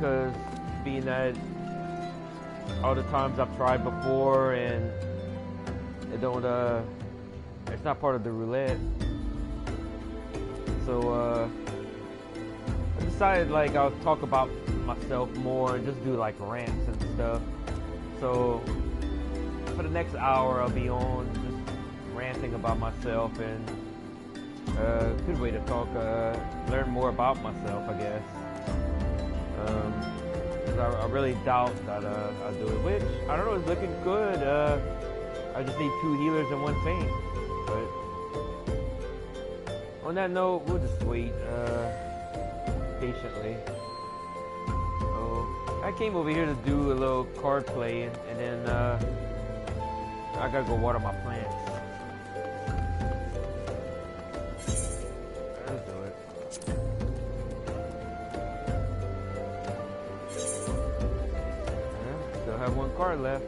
because being that all the times I've tried before and it don't it's not part of the roulette. So I decided like I'll talk about myself more and just do like rants and stuff. So for the next hour I'll be on just ranting about myself, and good way to talk, learn more about myself, I guess. Cause I really doubt that I'll do it, which I don't know, it's looking good. I just need 2 healers and 1 faint. But on that note, we'll just wait patiently. So I came over here to do a little card play, and then I gotta go water my plants. Let's do it. Yeah, still have 1 card left.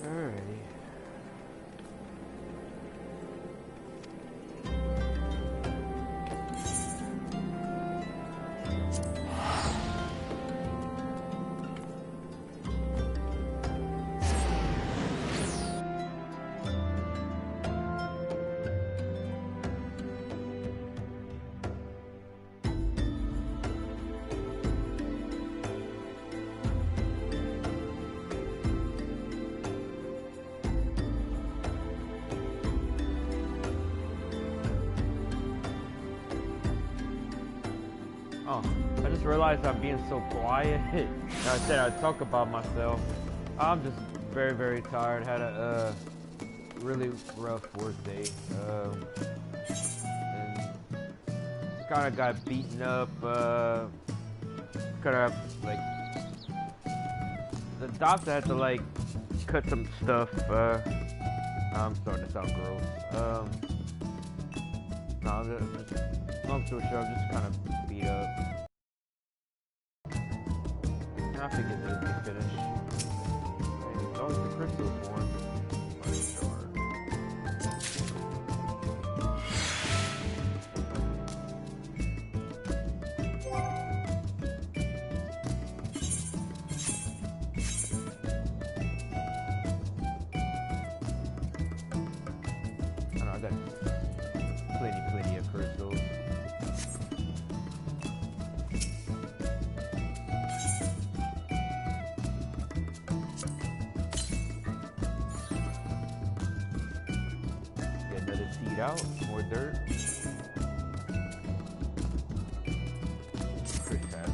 Alrighty. Oh, I just realized I'm being so quiet. I said I'd talk about myself. I'm just very, very tired. Had a really rough work day. And kind of got beaten up. Kind of like the doctor had to like cut some stuff. I'm starting to sound gross. No, I'm just long story short, I'm just kind of beat up. I have to get this to finish. It's always the crystal form. I don't know, I got plenty of crystals. Get another seed out, more dirt. Pretty fast.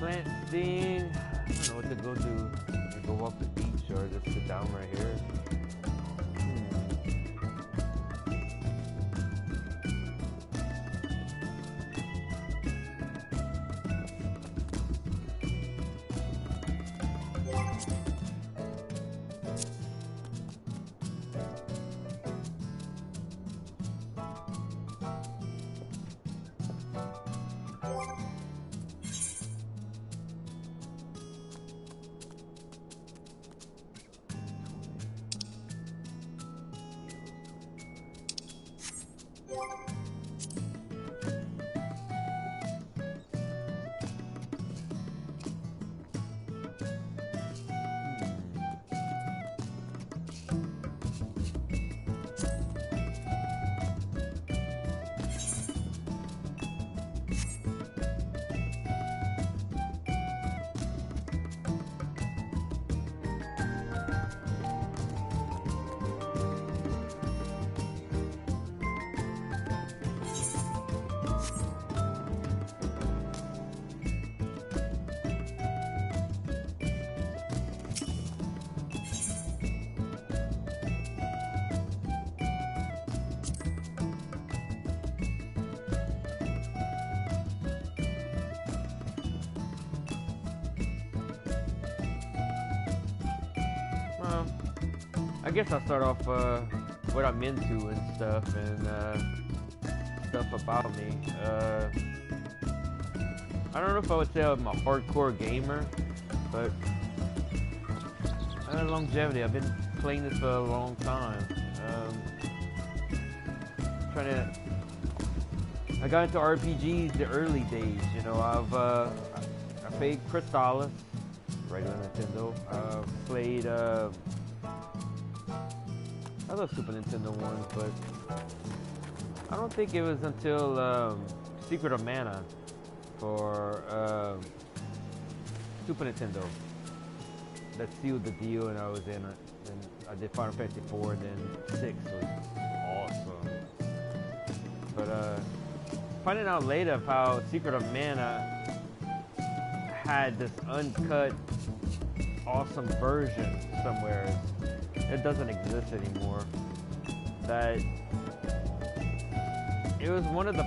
plant thing. I don't know what to go do. Go up the beach or just sit down right here. I guess I'll start off what I'm into and stuff, and stuff about me. I don't know if I would say I'm a hardcore gamer, but I have longevity. I've been playing this for a long time. I got into RPGs the early days. You know, I played Crystalis, regular Nintendo. Played other Super Nintendo ones, but I don't think it was until Secret of Mana for Super Nintendo that sealed the deal, and I was in it. And I did Final Fantasy 4, and then 6 was awesome. But finding out later of how Secret of Mana had this uncut, awesome version somewhere. It doesn't exist anymore. That it was one of the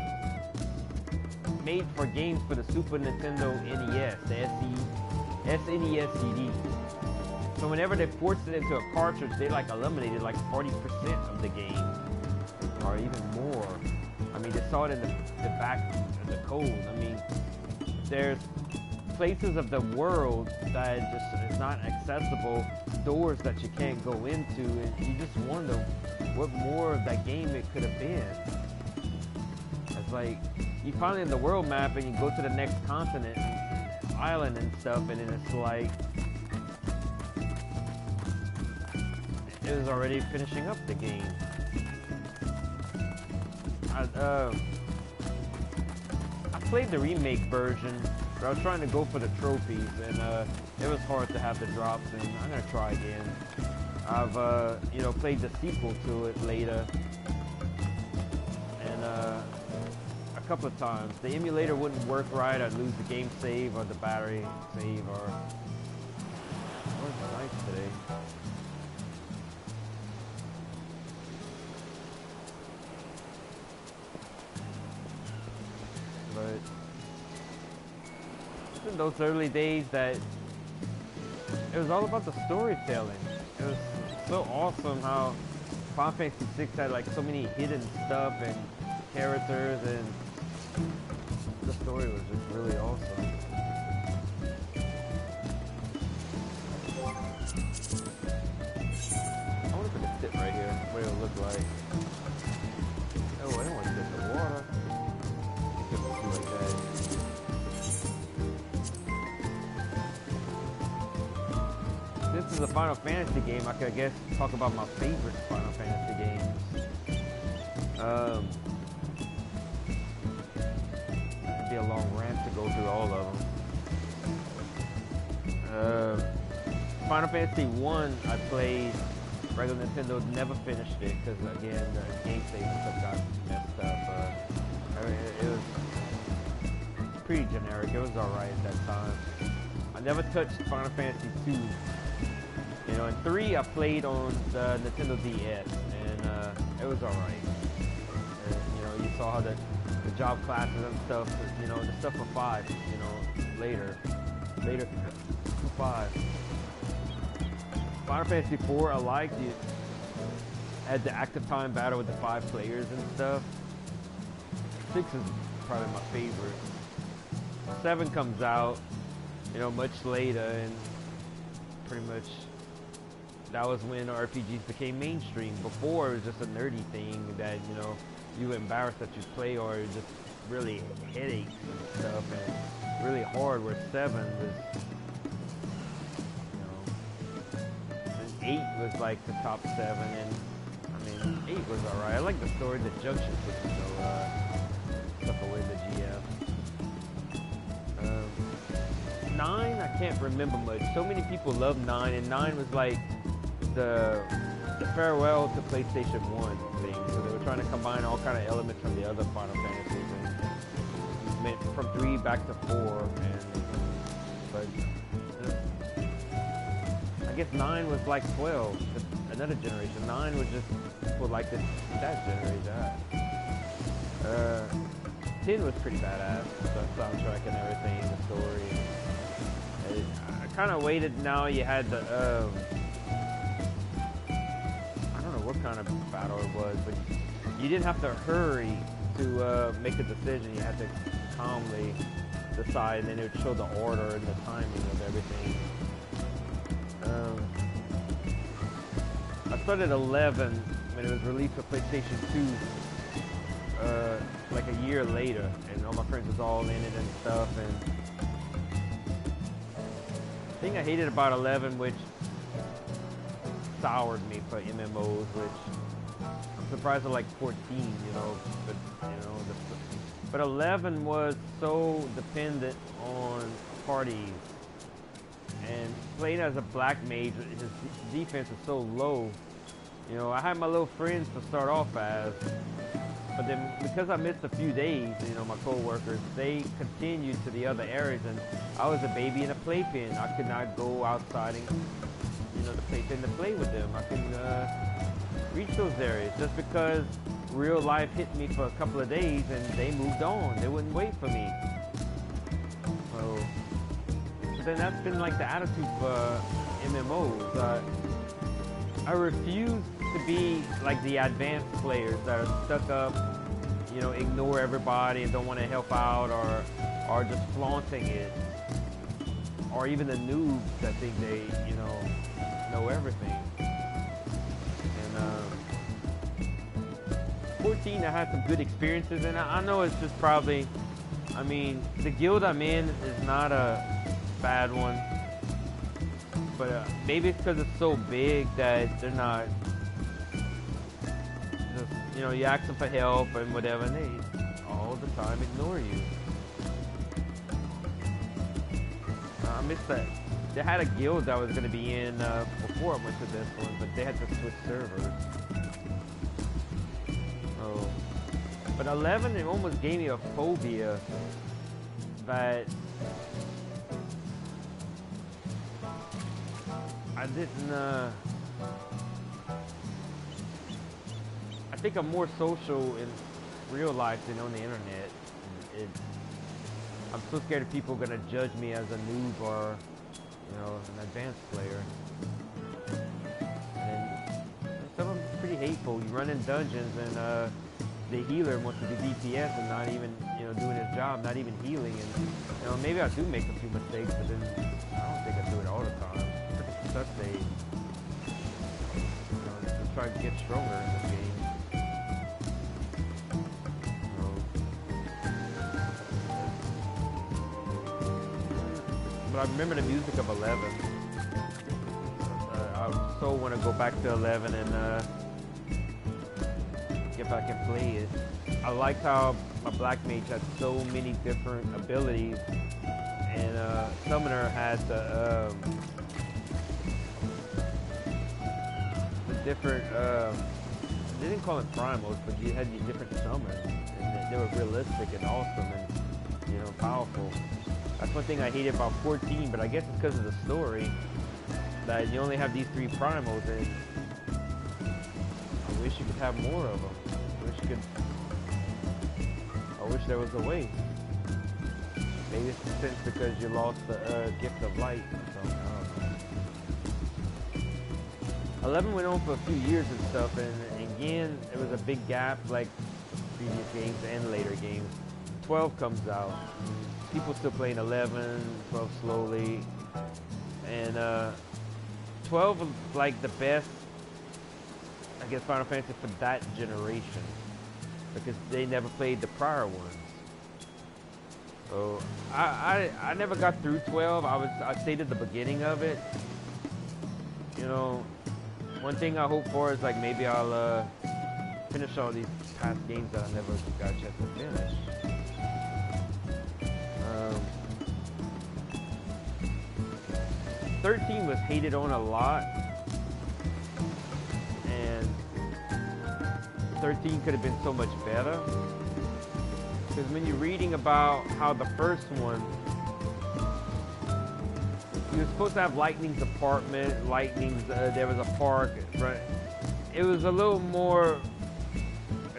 made for games for the Super Nintendo NES, the SNES CD. So whenever they forced it into a cartridge, they like eliminated like 40% of the game, or even more. I mean, they saw it in the back of the code. I mean, there's places of the world that just is not accessible, doors that you can't go into, and you just wonder what more of that game it could have been. It's like you find it in the world map and you go to the next continent, island and stuff, and then it's like it was already finishing up the game. I played the remake version, but I was trying to go for the trophies, and it was hard to have the drops, and I'm gonna try again. I've you know, played the sequel to it later, and a couple of times. The emulator wouldn't work right. I'd lose the game save or the battery save, or where's my lights today? But in those early days that it was all about the storytelling. It was so awesome how Final Fantasy 6 had like so many hidden stuff and characters, and the story was just really awesome. I wonder if I could sit right here, what it'll look like. Oh, I don't want to sit in the water. Like that. This is a Final Fantasy game. I could, I guess, talk about my favorite Final Fantasy games. It'd be a long rant to go through all of them. Final Fantasy 1, I played regular Nintendo, never finished it because, again, the game save and stuff got messed up. It was pretty generic. It was alright at that time. I never touched Final Fantasy 2. You know, and 3 I played on the Nintendo DS, and it was alright. You know, you saw how the job classes and stuff, you know, the stuff for 5, you know, later for 5. Final Fantasy 4 I liked. It had the active time battle with the 5 players and stuff. 6 is probably my favorite. 7 comes out, you know, much later, and pretty much that was when RPGs became mainstream. Before, it was just a nerdy thing that, you know, you were embarrassed that you play, or just really headaches and stuff, and really hard, where 7 was, you know, and 8 was like the top 7, and I mean, 8 was alright. I like the story, the junction system, so stuff away the GF. 9, I can't remember much. So many people love 9, and 9 was like the farewell to PlayStation 1 thing. So they were trying to combine all kind of elements from the other Final Fantasies, and went from 3 back to 4. But I guess 9 was like 12, another generation. 9 was just people like that generation. 10 was pretty badass, the soundtrack and everything, the story. I kind of waited. Now you had the I don't know what kind of battle it was, but you didn't have to hurry to make a decision. You had to calmly decide, and then it would show the order and the timing of everything. I started 11 when it was released for PlayStation 2, like a year later, and all my friends was all in it and stuff. And the thing I hated about 11, which soured me for MMOs, which I'm surprised I like 14, you know, but 11 was so dependent on parties, and playing as a black mage, his defense is so low. You know, I had my little friends to start off as, but then because I missed a few days, you know, my co-workers, they continued to the other areas, and I was a baby in a playpen. I could not go outside and, you know, the playpen to play with them. I couldn't reach those areas just because real life hit me for a couple of days and they moved on. They wouldn't wait for me. So then that's been like the attitude for MMOs. I refuse to be like the advanced players that are stuck up, you know, ignore everybody and don't want to help out, or are just flaunting it, or even the noobs that think they, you know everything. And 14, I had some good experiences, and I know it's just probably, I mean, the guild I'm in is not a bad one, but maybe it's because it's so big that they're not, just, you know, you ask them for help and whatever, and they all the time ignore you. I missed that. They had a guild that I was going to be in before I went to this one, but they had to switch servers. Oh. But 11, it almost gave me a phobia that I didn't, I think I'm more social in real life than on the internet. I'm so scared of people gonna judge me as a noob or, you know, an advanced player. And some of them are pretty hateful. You run in dungeons and the healer wants to do DPS and not even, you know, doing his job, not even healing. And, you know, maybe I do make a few mistakes, but then I don't think I do it all the time. Such a, you know, just try to get stronger in this game. But I remember the music of 11. I so want to go back to 11 and get back and play it. I liked how my black mage had so many different abilities, and Summoner had the different, they didn't call it primals, but you had these different summons, and they were realistic and awesome, and you know, powerful. That's one thing I hated about 14, but I guess it's because of the story that you only have these 3 primals, and I wish you could have more of them. I wish there was a way. Maybe it's since because you lost the gift of light. So, I don't know. 11 went on for a few years and stuff, and again, it was a big gap like previous games and later games. 12 comes out. People still playing 11, 12 slowly, and 12 was like the best, I guess, Final Fantasy for that generation, because they never played the prior ones. So I never got through 12. I stayed at the beginning of it. You know, one thing I hope for is like maybe I'll finish all these past games that I never got a chance to finish. 13 was hated on a lot, and 13 could have been so much better. Because when you're reading about how the first one, you were supposed to have Lightning's apartment, there was a park, right? It was a little more.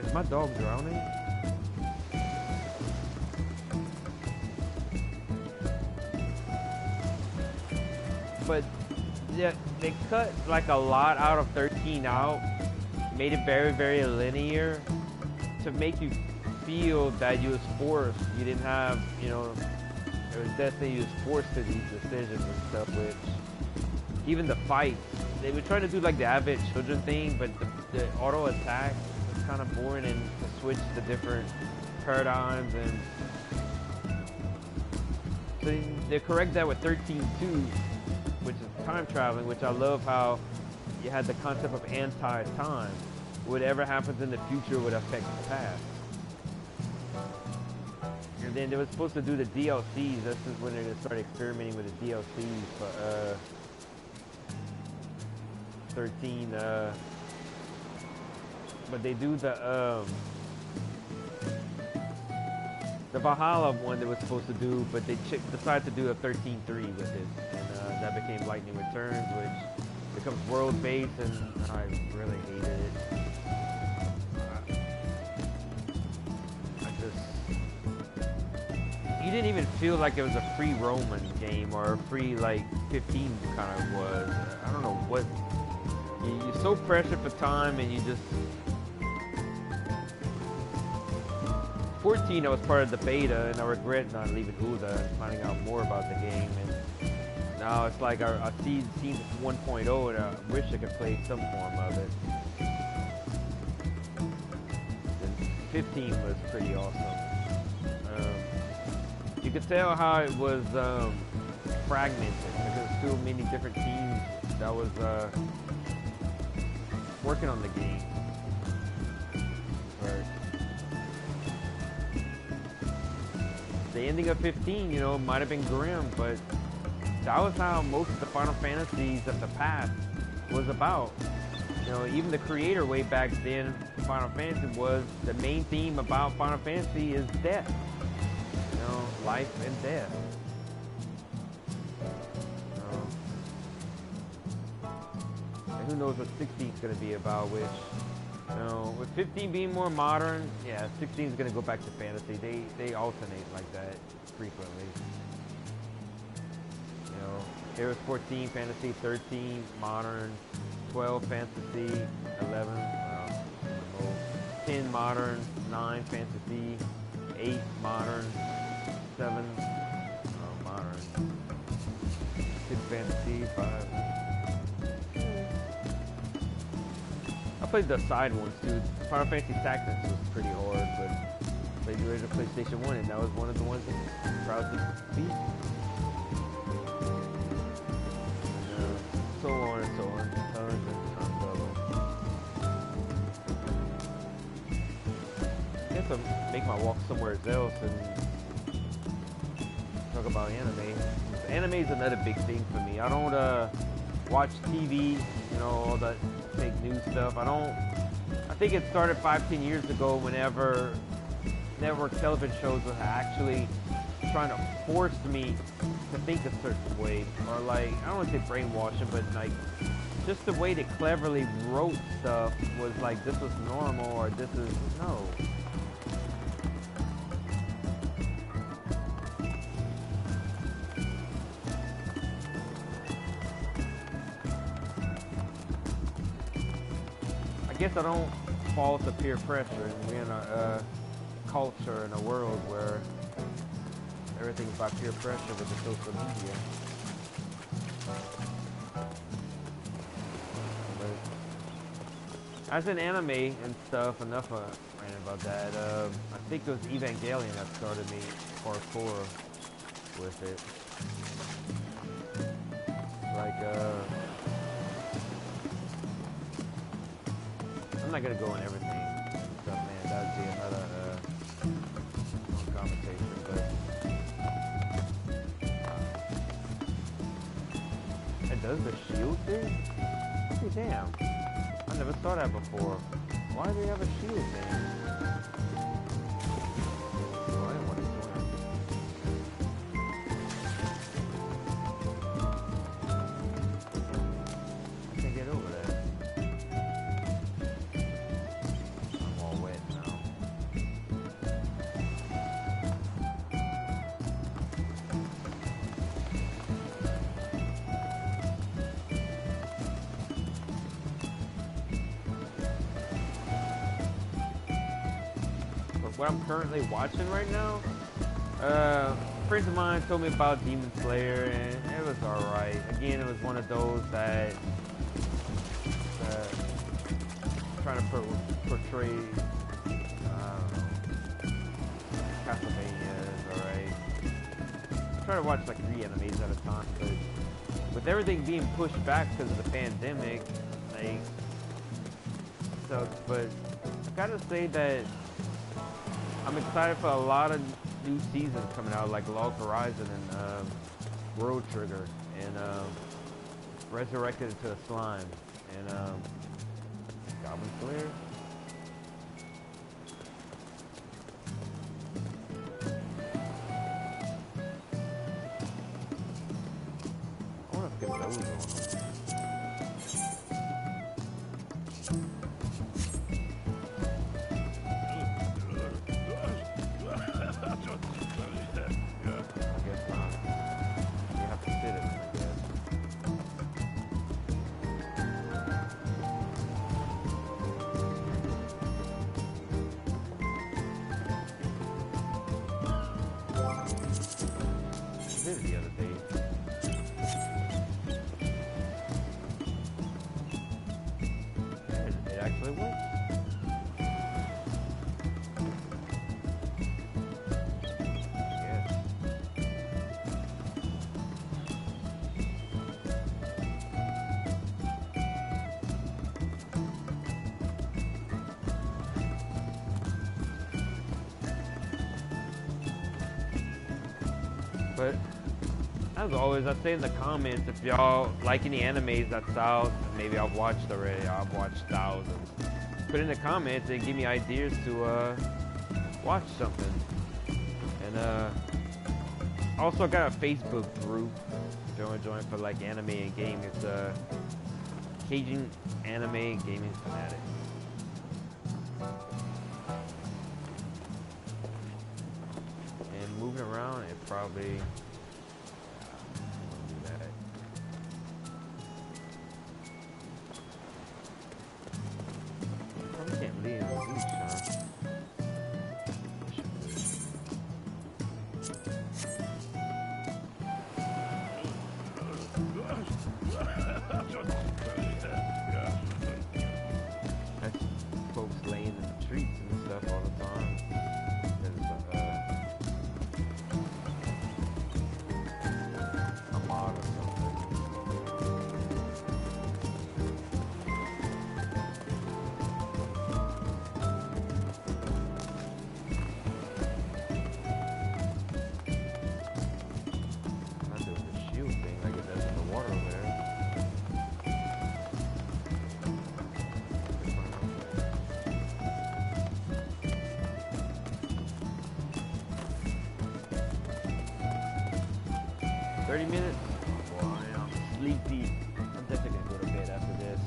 Is my dog drowning? But yeah, they cut like a lot out of 13 out, made it very, very linear to make you feel that you was forced. You didn't have, you know, it was definitely you was forced to these decisions and stuff, which even the fights, they were trying to do like the avid children thing, but the auto attack was kind of boring, and to switch to different paradigms, and so they correct that with 13-2, which is time traveling, which I love how you had the concept of anti-time. Whatever happens in the future would affect the past. And then they were supposed to do the DLCs. This is when they started experimenting with the DLCs for 13. But they do the Valhalla one they were supposed to do, but they decided to do a 13-3 with it, and that became Lightning Returns, which becomes world-based, and I really hated it. You didn't even feel like it was a free Roman game or a free like 15 kind of was. I don't know what. You're so pressured for time, and you just. 14, I was part of the beta, and I regret not leaving Uda and finding out more about the game. And now it's like I see 1.0, and I wish I could play some form of it. And 15 was pretty awesome. You could tell how it was fragmented, because there's still many different teams that was working on the game. Right. The ending of 15, you know, might have been grim, but that was how most of the Final Fantasies of the past was about. You know, even the creator way back then, Final Fantasy, was the main theme about Final Fantasy is death. Life and death. And who knows what 16 is going to be about, which, you know, with 15 being more modern, yeah, 16 is going to go back to fantasy. They alternate like that frequently. You know, here was 14 fantasy, 13 modern, 12 fantasy, 11 10 modern, 9 fantasy, 8 modern, 7 modern, 6 fantasy, 5. I played the side ones too. Final Fantasy Tactics was pretty hard, but I played the original PlayStation 1, and that was one of the ones that proudly beat. So on and so on. Tons and tons of them. I guess I'll make my walk somewhere else and talk about anime. Anime is another big thing for me. I don't watch TV, you know, all that fake news stuff. I think it started 5-10 years ago whenever network television shows would actually trying to force me to think a certain way, or like, I don't want to say brainwashing, but like, just the way they cleverly wrote stuff was like, this was normal, or this is, no. I guess I don't fall to peer pressure, and we're in a culture, in a world where everything's by peer pressure with the social media. But as an anime and stuff, enough ranting about that. I think it was Evangelion that started me hardcore with it. Like, I'm not gonna go on everything and stuff, man. That'd be another conversation, but it does the shield thing? Hey, damn. I never saw that before. Why do they have a shield thing? Oh, I didn't want to swim. I can't get over that. I'm all wet now. What I'm currently watching right now, friends of mine told me about Demon Slayer, and it was alright. Again, it was one of those that trying to portray, Castlevania is alright. I try to watch like 3 animes at a time, but with everything being pushed back because of the pandemic, like, so, but I gotta say that I'm excited for a lot of new seasons coming out, like Log Horizon and World Trigger, and Resurrected into a Slime, and Goblin Slayer. I want to get those on them. The other day. It actually works. Yes. But as always, I say in the comments, if y'all like any animes that's out, maybe I've watched already, I've watched thousands, put in the comments and give me ideas to watch something. And also I got a Facebook group, if you want to join for like anime and gaming. It's Cajun Anime and Gaming Fanatics. And moving around, it probably... 30 minutes? Oh boy, I'm sleepy. I'm definitely gonna go to bed after this.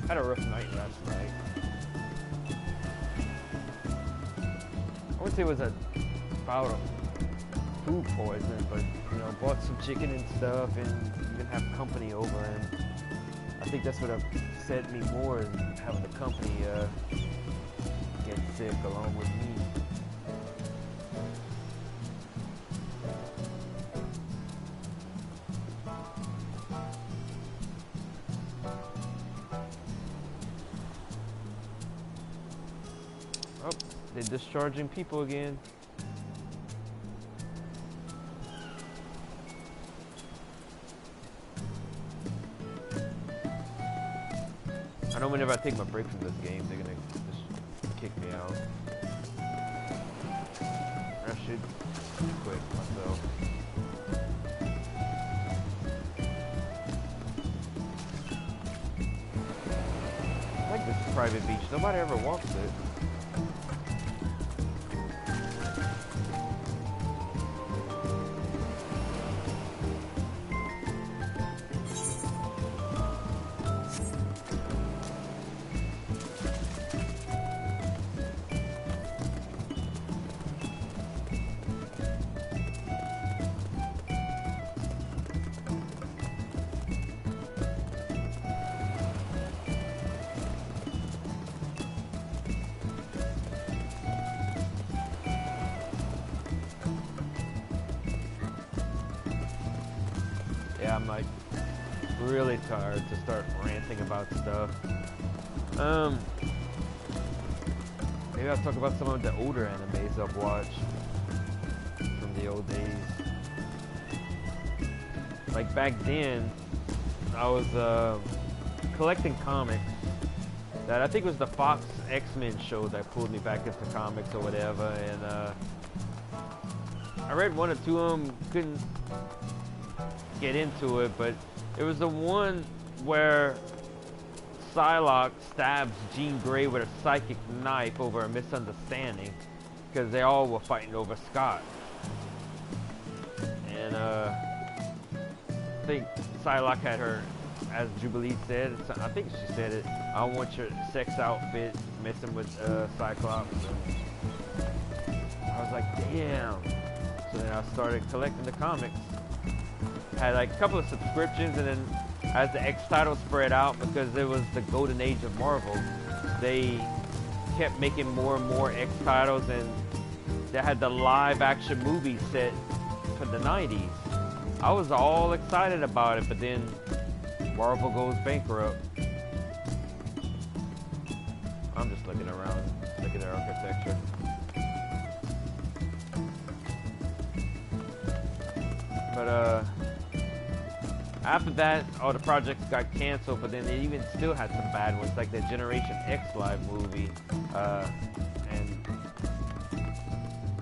Had a rough night last night. I wouldn't say it was a bout of food poisoning, but you know, bought some chicken and stuff, and even have company over, and I think that's what upset me more is having the company get sick along with me. Oh, they're discharging people again. I know whenever I take my break from this game, they're gonna just kick me out. I should quit myself. I like this private beach. Nobody ever walks it. Yeah, I'm like really tired to start ranting about stuff. Maybe I'll talk about some of the older animes I've watched from the old days. Like back then, I was collecting comics that I think was the Fox X-Men show that pulled me back into comics or whatever, and I read one or two of them, couldn't get into it, but it was the one where Psylocke stabs Jean Grey with a psychic knife over a misunderstanding because they all were fighting over Scott. And I think Psylocke had her, as Jubilee said, I think she said it, I don't want your sex outfit messing with Cyclops. And I was like, damn. So then I started collecting the comics. Had like a couple of subscriptions, and then as the X titles spread out, because it was the golden age of Marvel, they kept making more and more X titles, and they had the live action movie set for the 90s. I was all excited about it, but then Marvel goes bankrupt. I'm just looking around, looking at architecture. But after that, all the projects got canceled, but then they even still had some bad ones, like the Generation X live movie.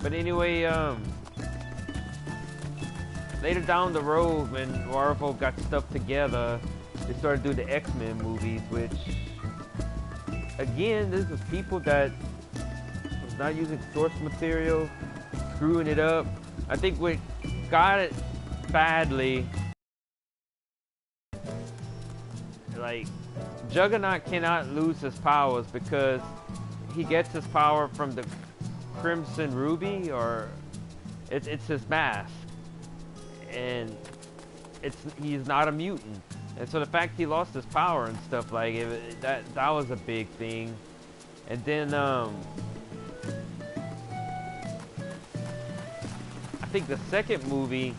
But anyway, later down the road, when Marvel got stuff together, they started doing the X-Men movies, which, again, this was people that was not using source material, screwing it up. I think what got it badly, like, Juggernaut cannot lose his powers because he gets his power from the Crimson Ruby, or it's his mask, and he's not a mutant, and so the fact he lost his power and stuff like it, that was a big thing. And then I think the second movie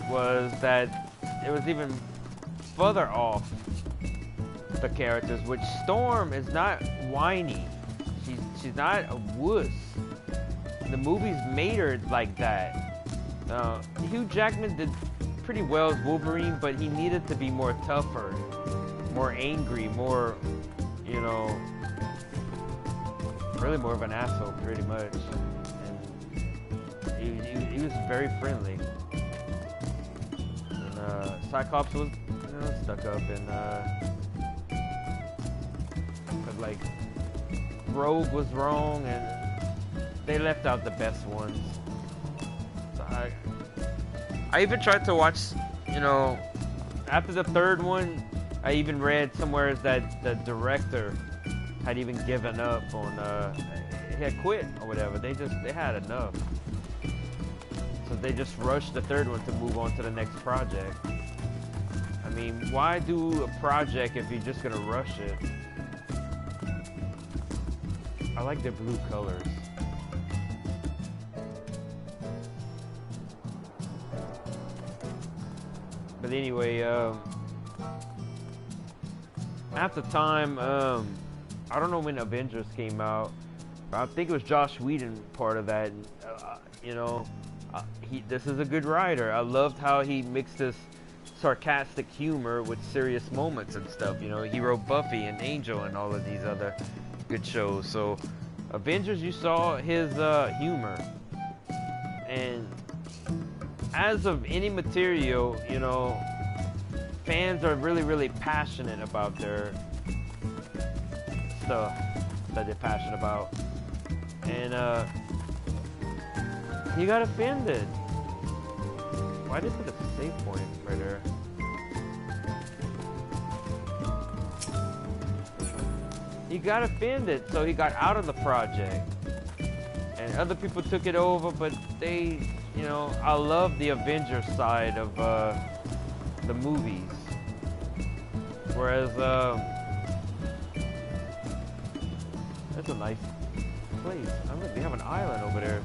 was that it was even further off the characters, which Storm is not whiny. She's not a wuss. The movies made her like that. Hugh Jackman did pretty well as Wolverine, but he needed to be more tougher, more angry, more, you know, really more of an asshole, pretty much. And he was very friendly. And Cyclops was, you know, stuck up, and but like Rogue was wrong, and they left out the best ones. So I even tried to watch, you know, after the third one, I even read somewhere that the director had even given up on, he had quit or whatever. They had enough. So they just rushed the third one to move on to the next project. I mean, why do a project if you're just gonna rush it? I like their blue colors. But anyway, at the time, I don't know when Avengers came out, but I think it was Joss Whedon part of that. And, you know, this is a good writer. I loved how he mixed this sarcastic humor with serious moments and stuff. You know, he wrote Buffy and Angel and all of these other good shows. So Avengers, you saw his humor. And as of any material, you know, fans are really, really passionate about their stuff that they're passionate about. And he got offended. Why did it put a save point right there? He got offended, so he got out of the project. And other people took it over, but they, you know, I love the Avengers side of the movies. Whereas, that's a nice place. I mean, they have an island over there.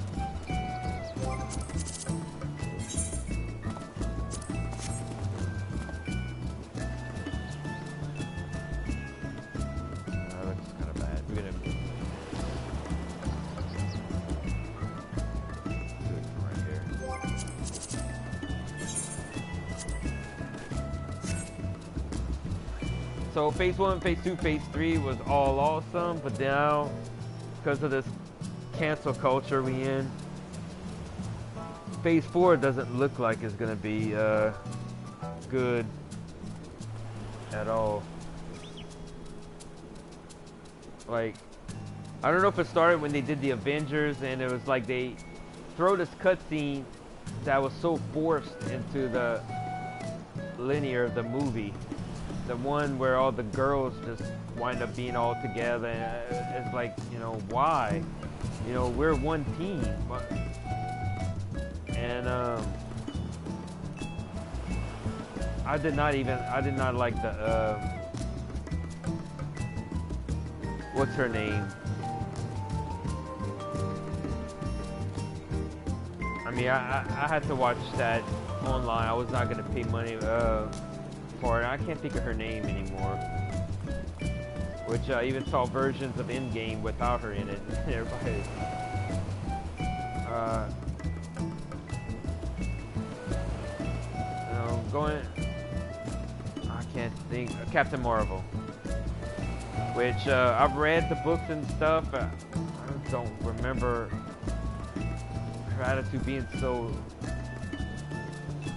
That looks kind of bad. We're gonna do it from right here. So phase 1, phase 2, phase 3 was all awesome, but now, because of this cancel culture we in, phase 4 doesn't look like it's gonna be good at all. Like, I don't know if it started when they did the Avengers and it was like they throw this cutscene that was so forced into the linear of the movie. The one where all the girls just wind up being all together, and it's like, you know, why? You know, we're one team. And I did not like the what's her name? I mean, I had to watch that online. I was not gonna pay money for it. I can't think of her name anymore. Which I even saw versions of Endgame without her in it. Everybody. You know, going. I can't think. Captain Marvel. Which I've read the books and stuff. I don't remember her attitude being so.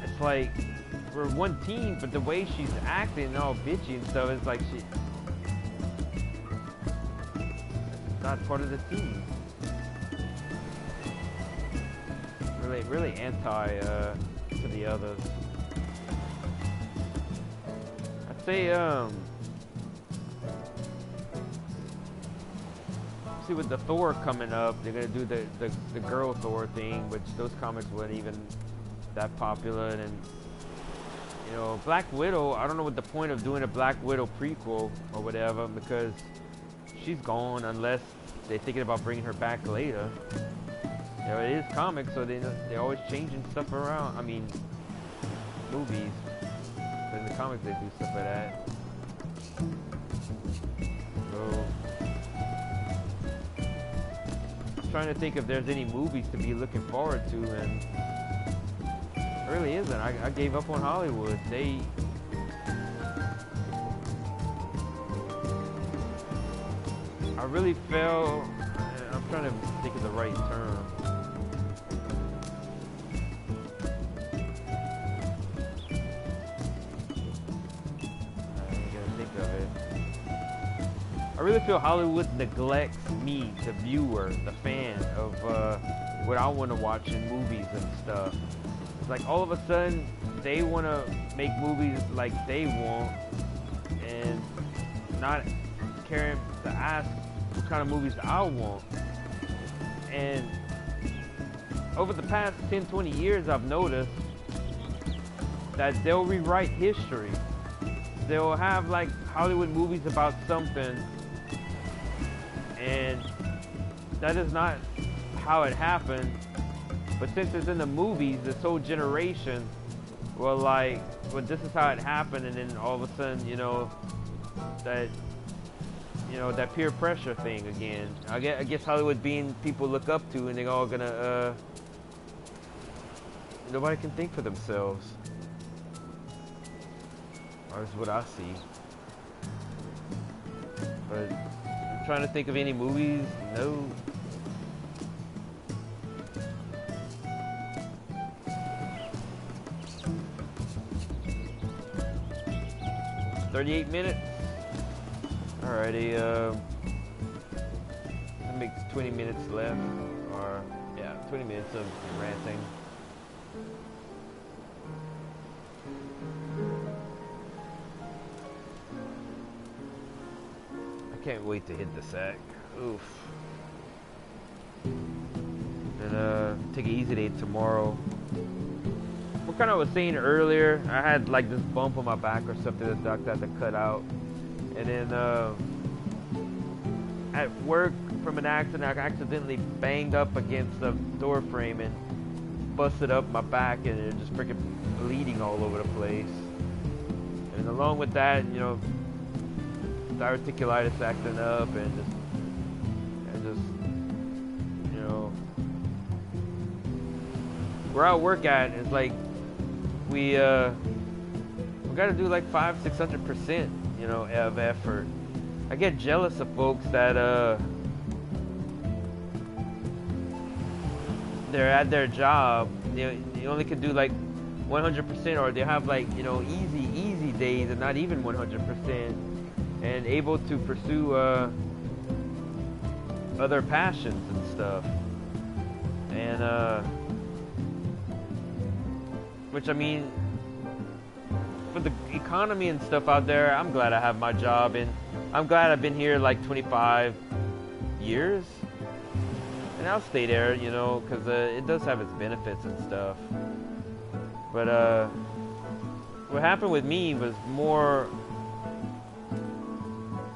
It's like we're one team, but the way she's acting all bitchy and stuff, it's like she's not part of the team. Really anti to the others. I'd say see with the Thor coming up, they're gonna do the girl Thor thing, which those comics weren't even that popular. And you know, Black Widow, I don't know what the point of doing a Black Widow prequel or whatever, because she's gone unless they're thinking about bringing her back later. You know, it is comics, so they're always changing stuff around. I mean, movies. But in the comics, they do stuff like that. So, I'm trying to think if there's any movies to be looking forward to, and there really isn't. I gave up on Hollywood. I really fell. I'm trying to think of the right term. I really feel Hollywood neglects me, the viewer, the fan, of what I want to watch in movies and stuff. It's like all of a sudden they want to make movies like they want and not caring to ask what kind of movies I want. And over the past 10, 20 years, I've noticed that they'll rewrite history. They'll have like Hollywood movies about something, and that is not how it happened. But since it's in the movies, this whole generation will like, well, this is how it happened, and then all of a sudden, that peer pressure thing again. I guess Hollywood being people look up to, and they're all gonna, nobody can think for themselves. Or that's what I see. But I'm trying to think of any movies. No. "38 minutes. Alrighty, that makes 20 minutes left. Or, yeah, 20 minutes of ranting. I can't wait to hit the sack. Oof. And, take an easy day tomorrow. What kind of was saying earlier, I had like this bump on my back or something that the doctor had to cut out. And then at work from an accident, I accidentally banged up against the door frame and busted up my back, and it just freaking bleeding all over the place. And along with that, diverticulitis acting up, and just where I work at, it's like we got to do like 500-600%, of effort. I get jealous of folks that they're at their job. You only can do like 100%, or they have like easy days and not even 100%, and able to pursue other passions and stuff. And which, I mean, for the economy and stuff out there, I'm glad I have my job, and I'm glad I've been here like 25 years, and I'll stay there, because it does have its benefits and stuff. But what happened with me was more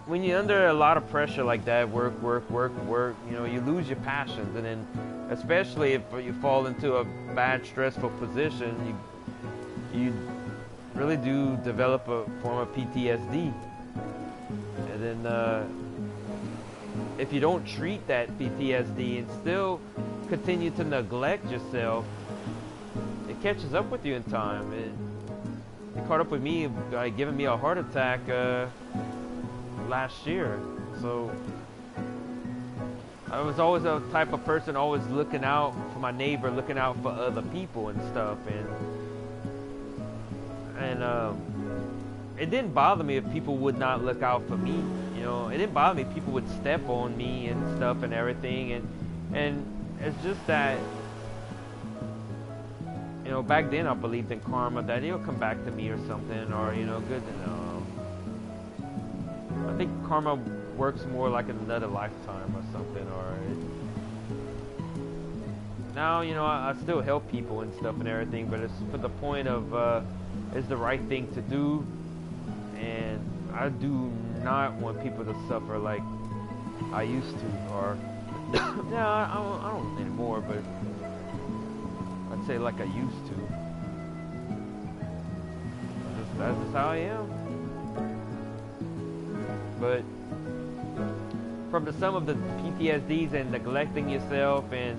when you're under a lot of pressure like that, work, you lose your passions, and then especially if you fall into a bad, stressful position, you really do develop a form of PTSD. And then if you don't treat that PTSD and still continue to neglect yourself, it catches up with you in time. It caught up with me by giving me a heart attack last year. So I was always a type of person always looking out for my neighbor, looking out for other people and stuff, and it didn't bother me if people would not look out for me. It didn't bother me if people would step on me and stuff and everything, and it's just that back then I believed in karma, that it'll come back to me or something, or good. I think karma works more like in another lifetime or something, or now I still help people and stuff and everything, but it's for the point of it's the right thing to do, and I do not want people to suffer like I used to, or yeah, I don't anymore, but I'd say like I used to. That's just how I am. But from the sum of the PTSDs and neglecting yourself and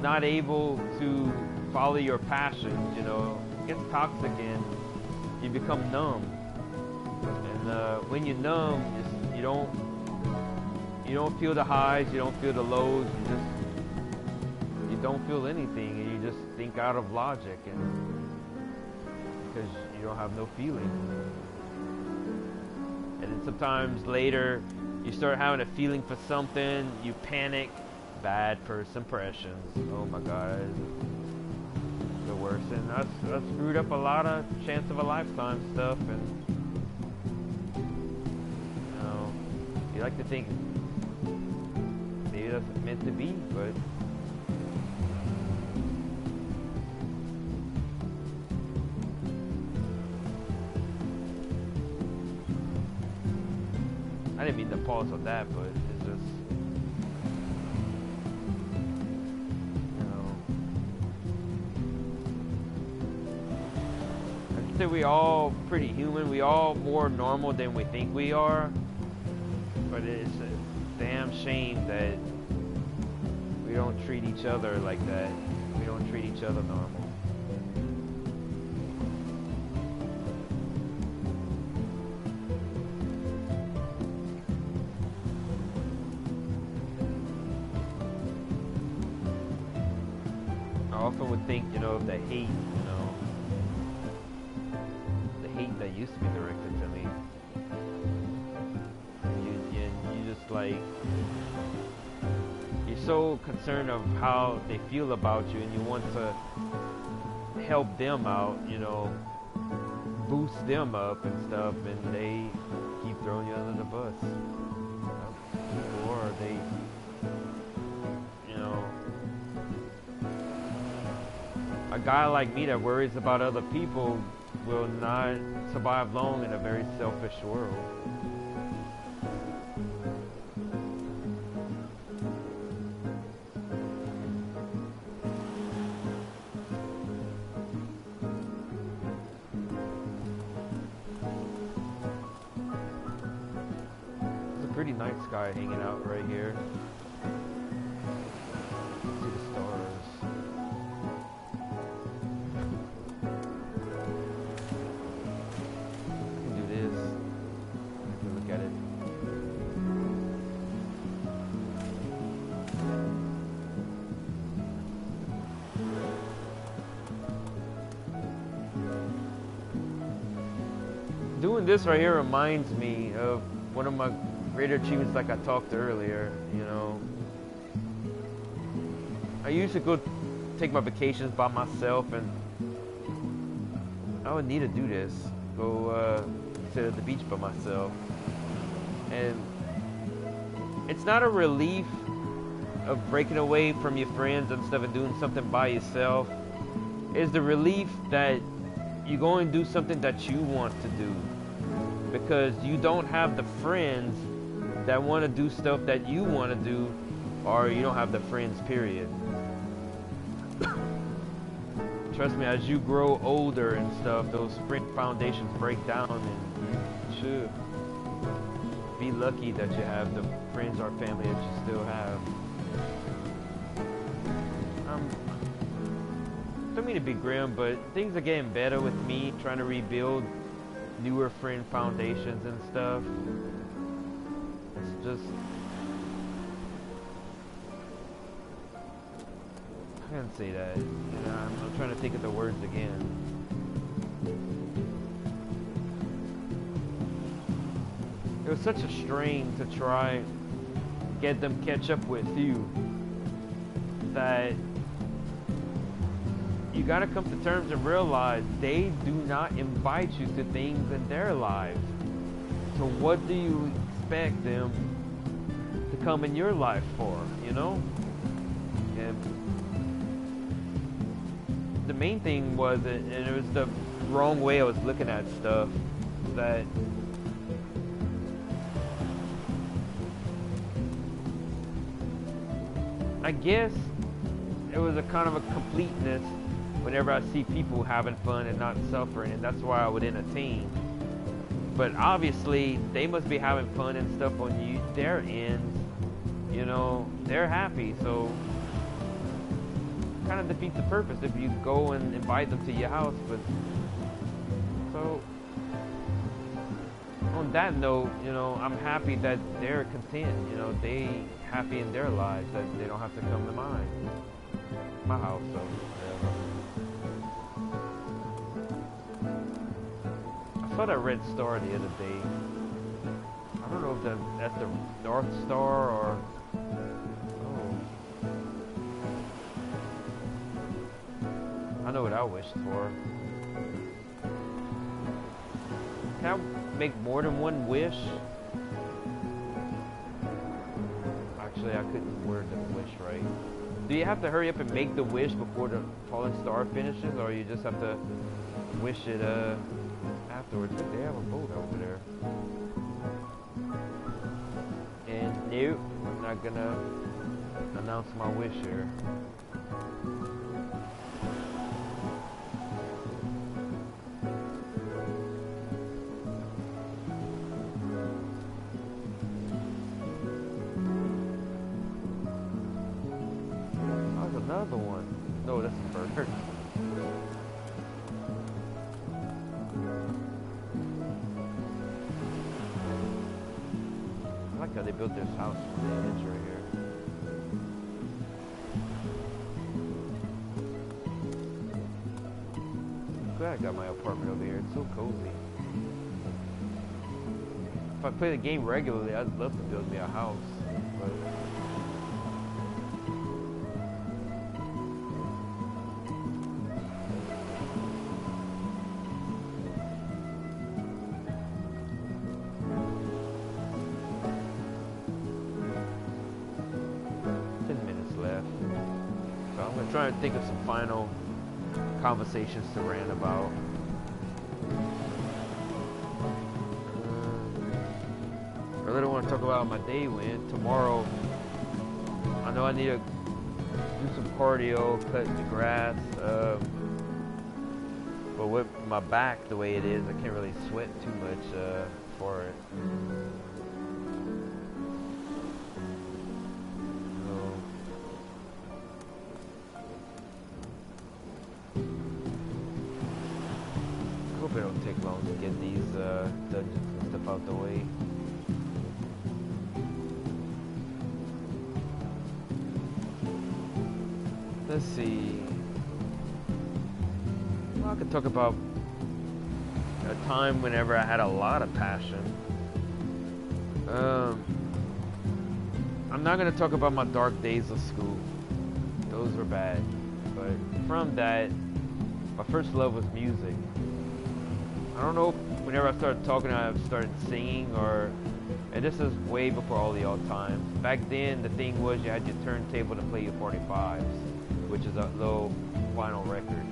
not able to follow your passions, it gets toxic and you become numb. And when you're numb, you don't feel the highs, you don't feel the lows, you don't feel anything, and you just think out of logic, and because you don't have no feeling. And then sometimes later you start having a feeling for something, you panic, bad first impressions. Oh my God. the worst, and I screwed up a lot of chance of a lifetime stuff, and you know, you like to think maybe that's meant to be, but I didn't mean to pause on that, but it's just, you know, I'd say we all pretty human. We all more normal than we think we are, but it's a damn shame that we don't treat each other like that. We don't treat each other normal. I often would think, you know, of the hate, you know, the hate that used to be directed to me. You just like, you're so concerned of how they feel about you, and you want to help them out, you know, boost them up and stuff, and they keep throwing you under the bus. Or they, you know, a guy like me that worries about other people will not survive long in a very selfish world. It's a pretty nice sky hanging out right here. See the stars. Doing this right here reminds me of one of my greater achievements, like I talked earlier. You know, I used to go take my vacations by myself, and I would need to do this, go to the beach by myself, and it's not a relief of breaking away from your friends and stuff and doing something by yourself. It's the relief that you go and do something that you want to do, because you don't have the friends that want to do stuff that you want to do, or you don't have the friends, period. Trust me, as you grow older and stuff, those friend foundations break down, and you should be lucky that you have the friends or family that you still have. Don't mean to be grim, but things are getting better with me trying to rebuild newer friend foundations and stuff. It's just, I can't say that. You know, I'm trying to think of the words again. It was such a strain to try get them catch up with you that you gotta come to terms and realize they do not invite you to things in their lives. So what do you expect them to come in your life for, you know? And the main thing was, and it was the wrong way I was looking at stuff, that I guess it was a kind of a completeness whenever I see people having fun and not suffering, and that's why I would entertain. But obviously, they must be having fun and stuff on their ends. You know, they're happy, so kind of defeats the purpose if you go and invite them to your house. But so, on that note, you know, I'm happy that they're content. You know, they happy in their lives, that they don't have to come to my house. So. I saw that red star the other day. I don't know if that's the North Star or... Oh. I know what I wished for. Can I make more than one wish? Actually, I couldn't word the wish right. Do you have to hurry up and make the wish before the falling star finishes, or you just have to wish it afterwards? Look, they have a boat over there. And nope, I'm not gonna announce my wish here. Another one. No, that's a bird. I like how they built this house from the edge right here. I'm glad I got my apartment over here. It's so cozy. If I play the game regularly, I'd love to build me a house. But 10 minutes left. So I'm going to try and think of some final conversations to rant about. I really don't want to talk about how my day went. Tomorrow, I know I need to do some cardio, cut the grass. But with my back the way it is, I can't really sweat too much for it. I hope it don't take long to get these dungeons and stuff out the way. Let's see. Well, I could talk about a time whenever I had a lot of passion. I'm not going to talk about my dark days of school. Those were bad. But from that, my first love was music. I don't know if whenever I started talking, I started singing, and this is way before all y'all times. Back then, the thing was you had your turntable to play your 45s, which is a low vinyl record.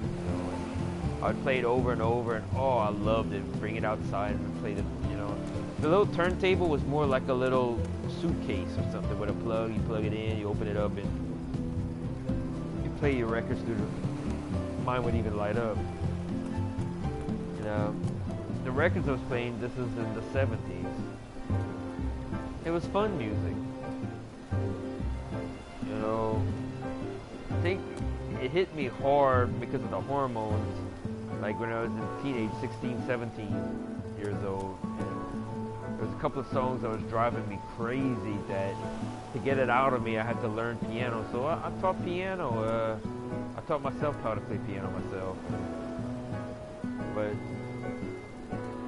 So I'd play it over and over, and oh, I loved it. Bring it outside and play the, The little turntable was more like a little suitcase or something with a plug. You plug it in, you open it up, and you play your records through mine would even light up. The records I was playing, this is in the 70s. It was fun music. I think it hit me hard because of the hormones, like when I was in teenage, 16, 17 years old. And there was a couple of songs that was driving me crazy that to get it out of me, I had to learn piano. So I taught piano. I taught myself how to play piano myself. But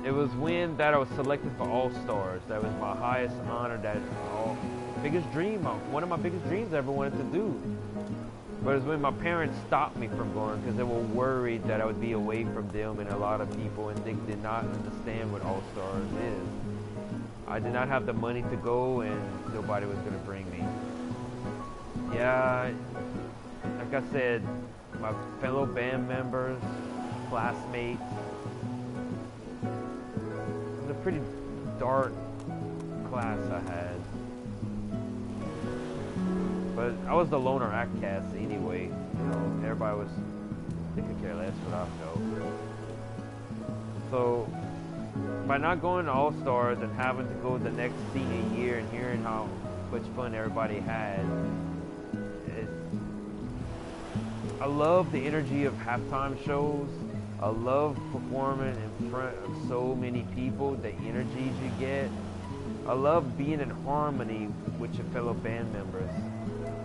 it was when that I was selected for All-Stars. That was my highest honor. Biggest dream. One of my biggest dreams I ever wanted to do. But it was when my parents stopped me from going because they were worried that I would be away from them and a lot of people, and they did not understand what All-Stars is. I did not have the money to go, and nobody was going to bring me. Yeah, like I said, my fellow band members, classmates, it was a pretty dark class I had. But I was the loner outcast anyway. Everybody was, they could care less what I felt. So, by not going to All-Stars and having to go the next senior year and hearing how much fun everybody had, I love the energy of halftime shows. I love performing in front of so many people, the energies you get. I love being in harmony with your fellow band members,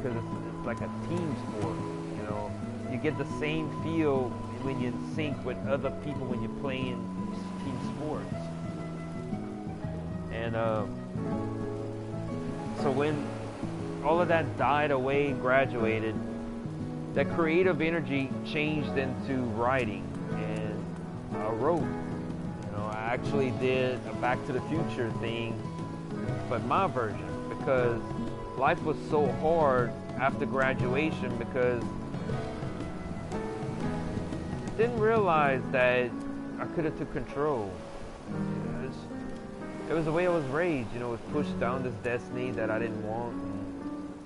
because it's like a team sport, You get the same feel when you sync with other people when you're playing team sports. And so when all of that died away and graduated, that creative energy changed into writing, and I wrote. You know, I actually did a Back to the Future thing, but my version, because life was so hard after graduation, because I didn't realize that I could have took control. It was the way I was raised, you know, was pushed down this destiny that I didn't want,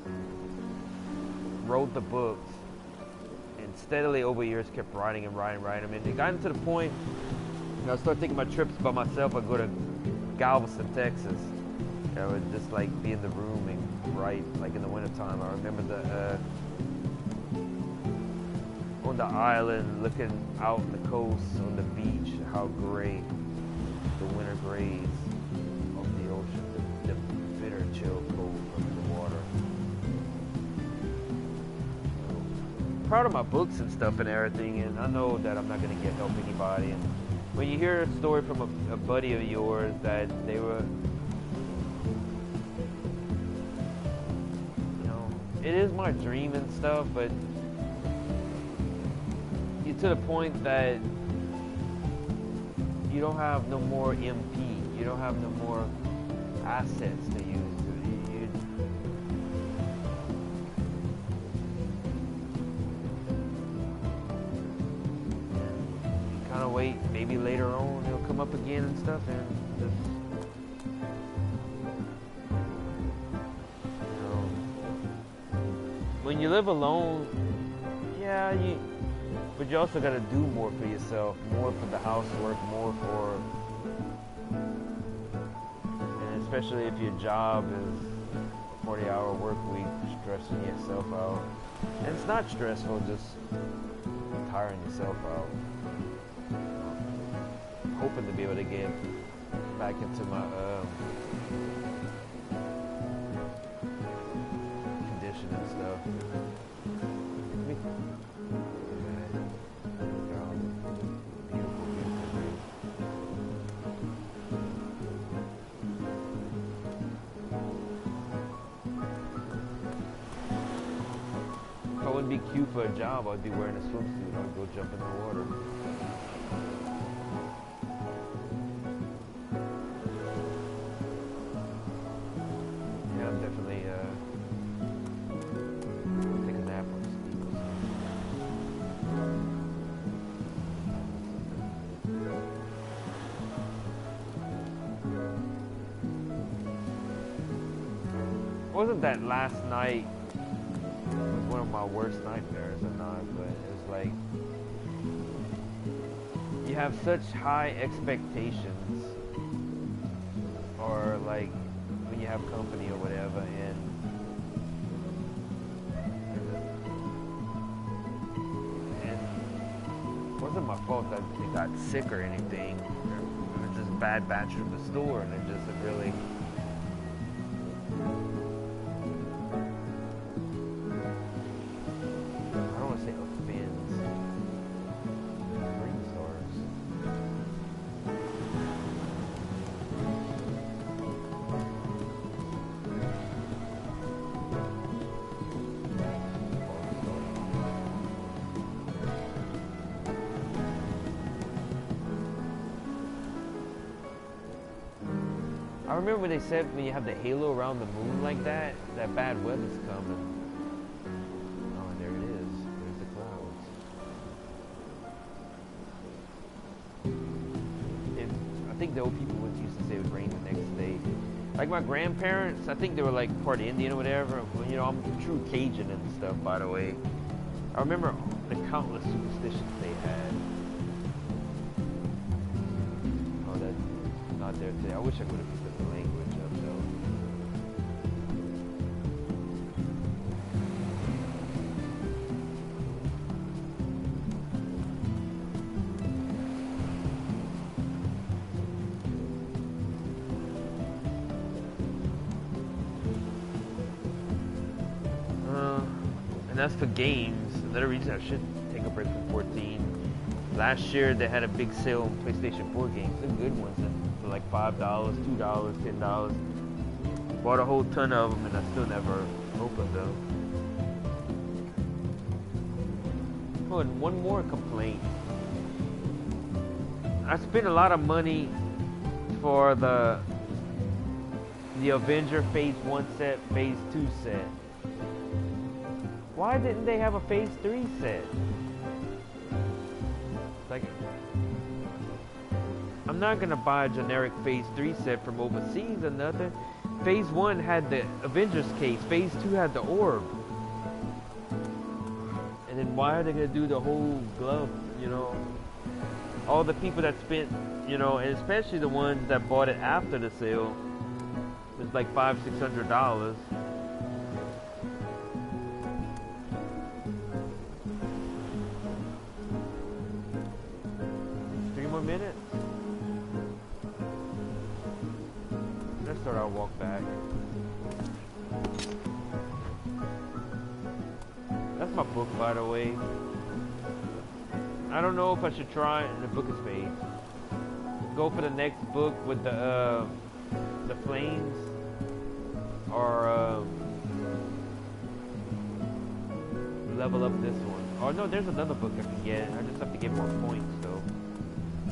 and wrote the books, and steadily over years kept writing and writing. I mean, it got to the point, you know, I started taking my trips by myself. I'd go to Galveston, Texas. I would just like be in the room and write, like in the wintertime. I remember on the island, looking out on the coast, on the beach, how gray the winter grays of the ocean, the bitter chill cold of the water. Proud of my books and stuff and everything, and I know that I'm not going to help anybody. And when you hear a story from a buddy of yours that they were, you know, it is my dream and stuff, but you're to the point that you don't have no more MP, you don't have no more assets to use. Kind of wait, maybe later on it'll come up again and stuff, and just, you know, when you live alone, yeah, but you also got to do more for yourself, more for the housework, more for, and especially if your job is a 40-hour work week, stressing yourself out. And it's not stressful, just tiring yourself out. Hoping to be able to get back into my condition and stuff. If I wouldn't be cute for a job, I'd be wearing a swimsuit. I'd go jump in the water. Wasn't that last night was one of my worst nightmares or not, but it was like you have such high expectations, or like when you have company or whatever, and it wasn't my fault that they got sick or anything. It was just bad batch from the store, and it just really. I remember when they said when you have the halo around the moon like that, that bad weather's coming. Oh, and there it is. There's the clouds. I think the old people used to say it would rain the next day. Like my grandparents, I think they were like part Indian or whatever. You know, I'm true Cajun and stuff, by the way. I remember the countless superstitions they had. Oh, that's not there today. I wish I could have put the language up though. And that's for games. Another reason I should take a break from 14. Last year they had a big sale on PlayStation 4 games, the good ones, for like $5, $2, $10. Bought a whole ton of them, and I still never opened them. Oh, and one more complaint. I spent a lot of money for the Avenger Phase 1 set, Phase 2 set. Why didn't they have a Phase 3 set? Like, I'm not gonna buy a generic Phase 3 set from overseas or nothing. Phase 1 had the Avengers case, Phase 2 had the orb. And then why are they gonna do the whole glove, you know? All the people that spent, you know, and especially the ones that bought it after the sale, it was like $500-600. 3 more minutes. Let's start our walk back. That's my book, by the way. I don't know if I should try it in the Book of Spades. Go for the next book with the flames, or level up this one. Oh no, there's another book I can get. I just have to get more points though.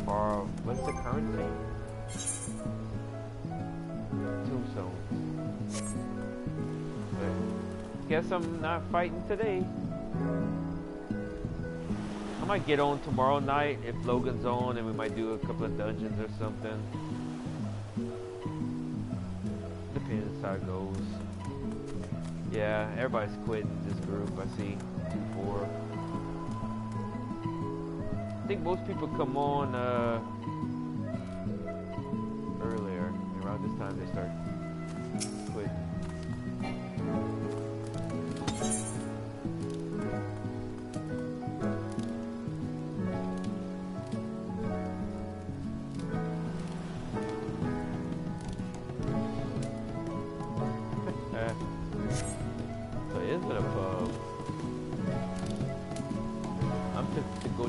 Or what's the currency? Tombstones. But guess I'm not fighting today. I might get on tomorrow night if Logan's on, and we might do a couple of dungeons or something. Depends how it goes. Yeah, everybody's quitting this group. I see 2-4. I think most people come on earlier. Around this time they start quitting.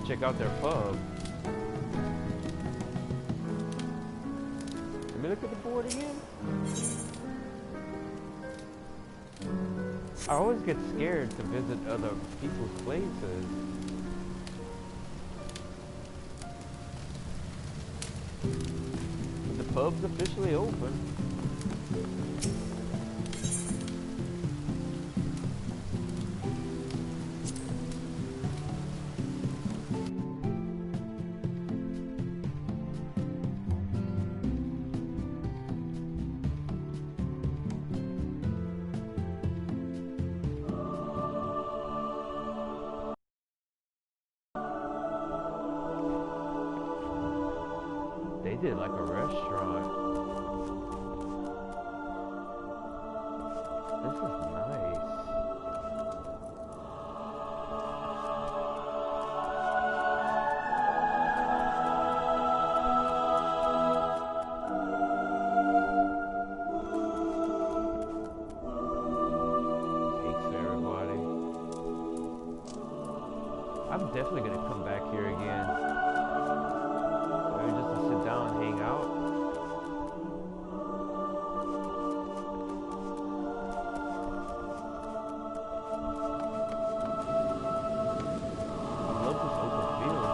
Check out their pub. Let me look at the board again. I always get scared to visit other people's places. But the pub's officially open. Did like a restaurant. This is nice. Cakes for everybody. I'm definitely gonna come back here again. Just to sit down and hang out. I love this open field.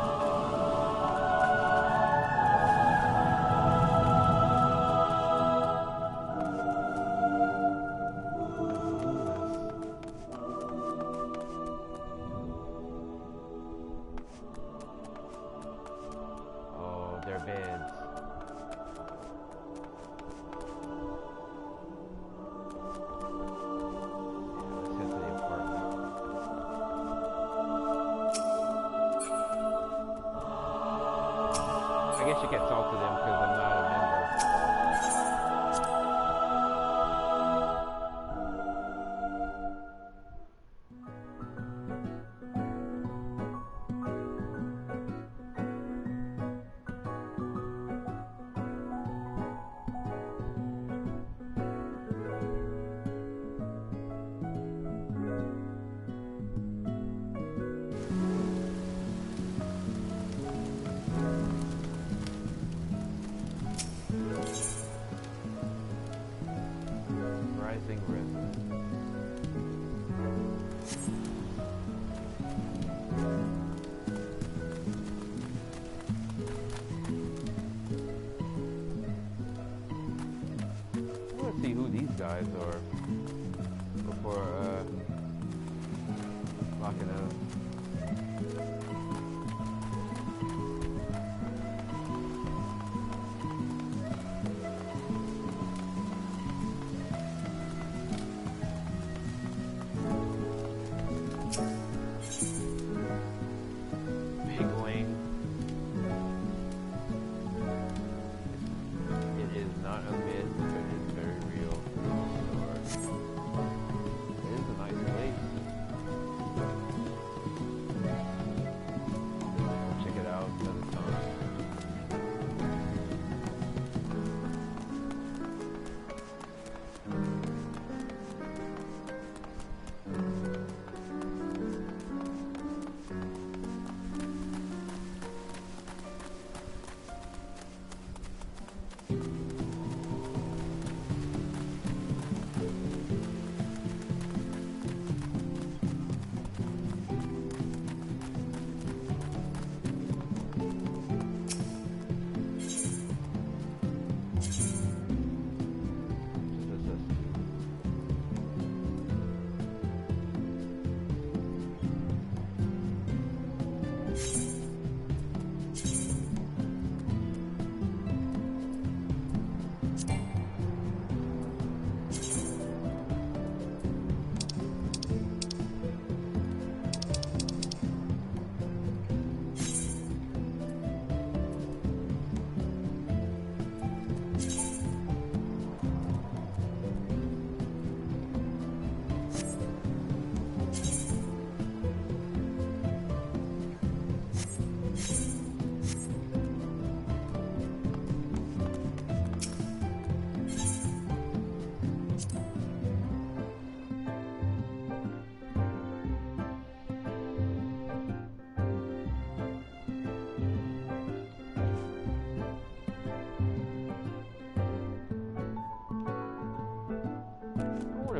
Their beds. Yeah, let's head to the apartment. I guess you can't talk to them because I'm not a member.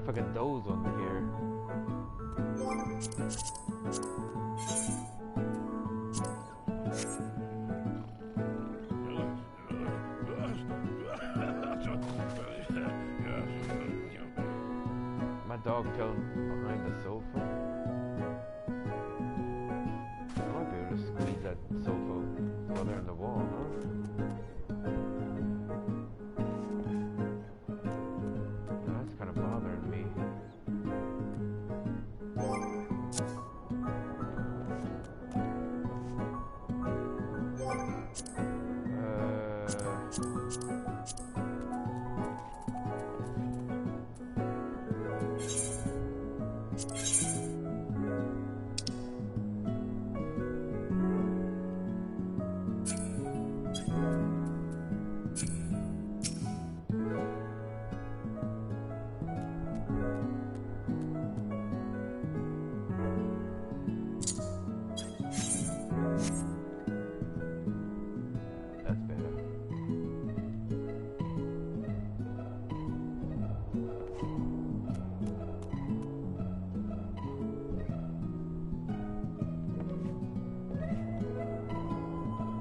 if I can doze on here. My dog fell behind the sofa. I might be able to squeeze that sofa while they're in the wall, huh? That's kind of bothering me.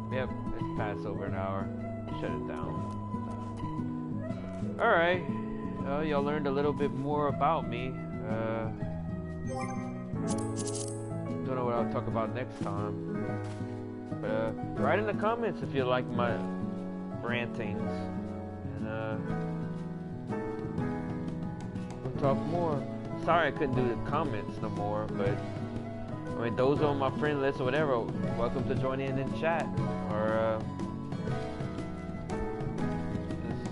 Yep, it's past over an hour. Shut it down. Alright. Y'all learned a little bit more about me. Don't know what I'll talk about next time. But write in the comments if you like my rantings. And we'll talk more. Sorry I couldn't do the comments no more, but I mean, those on my friend list or whatever, welcome to join in chat. Or just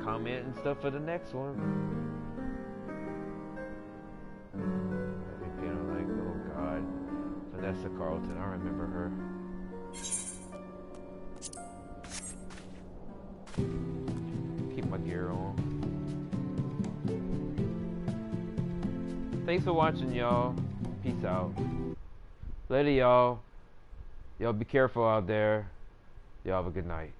comment and stuff for the next one. Maybe feeling like, oh God, Vanessa Carlton, I remember her. Keep my gear on. Thanks for watching, y'all. Peace out. Later, y'all. Y'all be careful out there. Y'all have a good night.